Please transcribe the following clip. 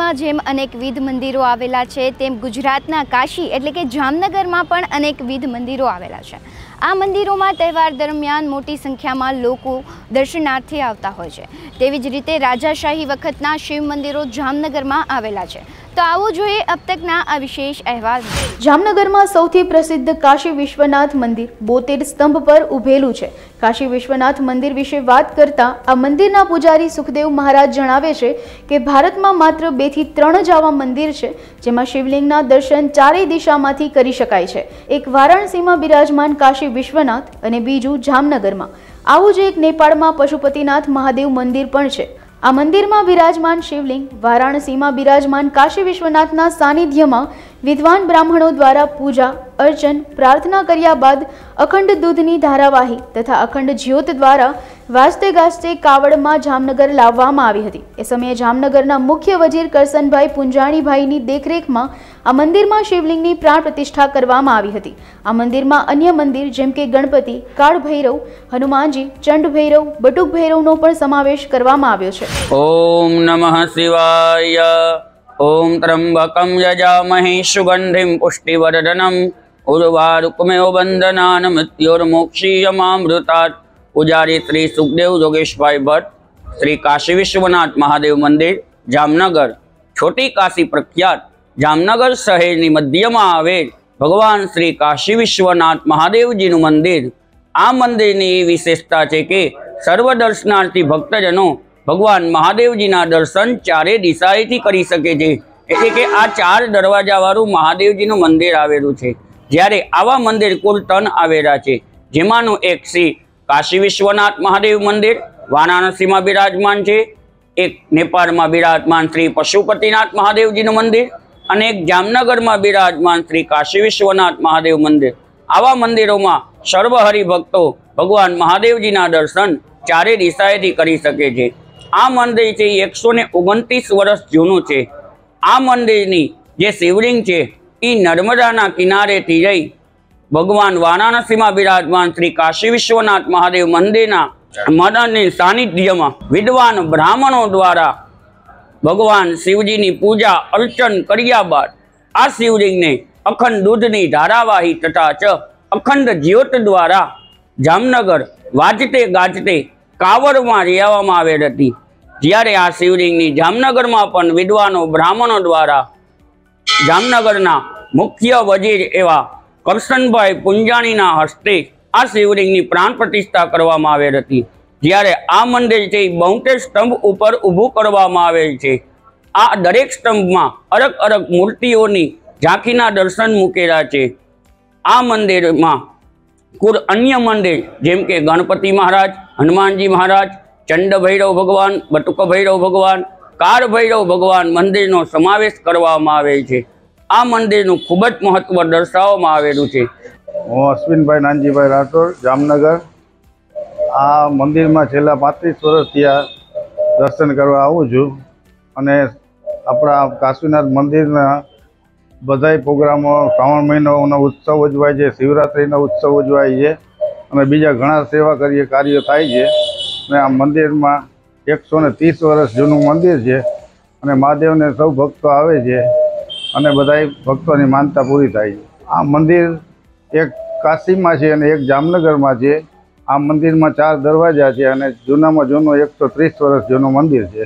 માં જેમ અનેકવિધ મંદિરો આવેલા છે તેમ ગુજરાતના કાશી એટલે કે જામનગરમાં પણ અનેકવિધ મંદિરો આવેલા છે। આ મંદિરોમાં તહેવાર દરમિયાન મોટી સંખ્યામાં લોકો દર્શનાર્થે આવતા હોય છે। તેવી જ રીતે રાજાશાહી વખતના શિવ મંદિરો જામનગરમાં આવેલા છે। તો આવો જોઈએ અબ તકના આ વિશેષ અહેવાલ। જામનગરમાં સૌથી પ્રસિદ્ધ કાશી વિશ્વનાથ મંદિર 72 સ્તંભ પર ઊભેલું છે। કાશી વિશ્વનાથ મંદિર વિશે વાત કરતા આ મંદિરના પૂજારી સુખદેવ મહારાજ જણાવે છે કે ભારતમાં માત્ર 2 થી 3 જ આવા મંદિર છે જેમાં શિવલિંગના દર્શન ચારેય દિશામાંથી કરી શકાય છે। એક વારાણસીમાં બિરાજમાન કાશી વિશ્વનાથ અને બીજું જામનગરમાં। આવું જ એક નેપાળમાં પશુપતિનાથ મહાદેવ મંદિર પણ છે। આ મંદિરમાં બિરાજમાન શિવલિંગ વારાણસીમાં બિરાજમાન કાશી વિશ્વનાથના સાનિધ્યમાં વિદ્વાન બ્રાહ્મણો દ્વારા પૂજા અર્ચન પ્રાર્થના કર્યા બાદ અખંડ દૂધની ધારાવાહી તથા અખંડ જ્યોત દ્વારા વાજતે ગાજતે કાવડમાં જામનગર લાવવામાં આવી હતી। એ સમયે જામનગરના મુખ્ય વજીર કરસનભાઈ પુંજાણીભાઈની દેખરેખમાં આ મંદિરમાં શિવલિંગની પ્રાણ પ્રતિષ્ઠા કરવામાં આવી હતી। આ મંદિરમાં અન્ય મંદિર જેમ કે ગણપતિ કાળ ભૈરવ હનુમાનજી ચંડ ભૈરવ બટુક ભૈરવનો પણ સમાવેશ કરવામાં આવ્યો છે। ઓમ નમઃ શિવાય। ओम त्र्यंबकं यजामहे सुगंधिं पुष्टिवर्धनम् उर्वारुकमेव बंधनान् मृत्योर्मोक्षीयमामृतात्। पुजारी श्री सुखदेव योगेश भाई भट्ट, श्री काशी विश्वनाथ महादेव मंदिर जामनगर। छोटी काशी प्रख्यात जामनगर शहर मध्य में आवेल भगवान श्री काशी विश्वनाथ महादेव जी मंदिर। आ मंदिर की विशेषता है कि सर्व दर्शनार्थी भक्तजनों भगवान महादेवजी ना दर्शन चारे दिशाएथी करी सके छे। एटले के आ 4 दरवाजा वाळुं महादेवजी नुं मंदिर आवेलुं छे। ज्यारे आवा मंदिर कुल 3 आवेला छे, जेमानुं एक श्री काशी विश्वनाथ महादेव मंदिर वाराणसी में बिराजमान छे, एक नेपाल में बिराजमान श्री पशुपतिनाथ महादेवजी नुं मंदिर अने एक जामनगर में बिराजमान श्री काशी विश्वनाथ महादेव मंदिर। आवा मंदिरों में सर्वहरि भक्तो भगवान महादेवजी ना दर्शन चारे दिशाएथी करी सके छे। आ मंदिर छे 129 वर्ष जूनू है। आ मंदिर जे शिवलिंग है ई नर्मदाना किनारे थी जई भगवान वाराणसी में बिराजमान श्री काशी विश्वनाथ महादेव मंदिर मदन सानिध्य में विद्वान ब्राह्मणों द्वारा भगवान शिवजी की पूजा अर्चन कर्या बाद आ शिवलिंग ने अखंड दूधनी धारावाही तथा अखंड ज्योत द्वारा जामनगर वाजते गाजते कावड़ में लेवामां आवेल हती। ज्यारे आ शिवलिंग जामनगर में पण विद्वानों ब्राह्मणों द्वारा जामनगरना मुख्य वजीर एवा करसनभाई पुंजाणीना हस्ते आ शिवलिंग प्राण प्रतिष्ठा करवामां आवेल हती। ज्यारे आ मंदिर 72 स्तंभ उपर ऊभुं करवामां आवेल छे। आ दरेक स्तंभ में अलग अलग मूर्तिओनी झांकीना दर्शन मूकेला छे। आ मंदिर में कुल अन्य मंदिर जेम के गणपति महाराज हनुमानजी महाराज चंड भैरव भगवान बटुक भैरव भगवान काळ भैरव भगवान मंदिर नो समावेश करवामां आवेल छे। आ मंदिर नु खूब ज महत्व दर्शाववामां आवेलुं छे। हूँ अश्विनभाई नानजीभाई राठौर जामनगर। आ मंदिर में छेल्ला 35 वर्षथी दर्शन करवा आऊँ छूँ अने आपणा काशीनाथ मंदिरना बधाई प्रोग्रामों श्रावण महीनों उत्सव उजवाय छे, शिवरात्रि उत्सव उजवाय छे अने बीजा घणा सेवा कार्य थाय छे। आ मंदिर में 130 वर्ष जूनू मंदिर है अने महादेव ने सौ भक्तों आवे छे अने बधाई भक्तों की मानता पूरी थाय छे। आ मंदिर एक काशी में है अने एक जामनगर में है। आ मंदिर में 4 दरवाजा है अने जूना में जूनू 130 वर्ष जूनू मंदिर है।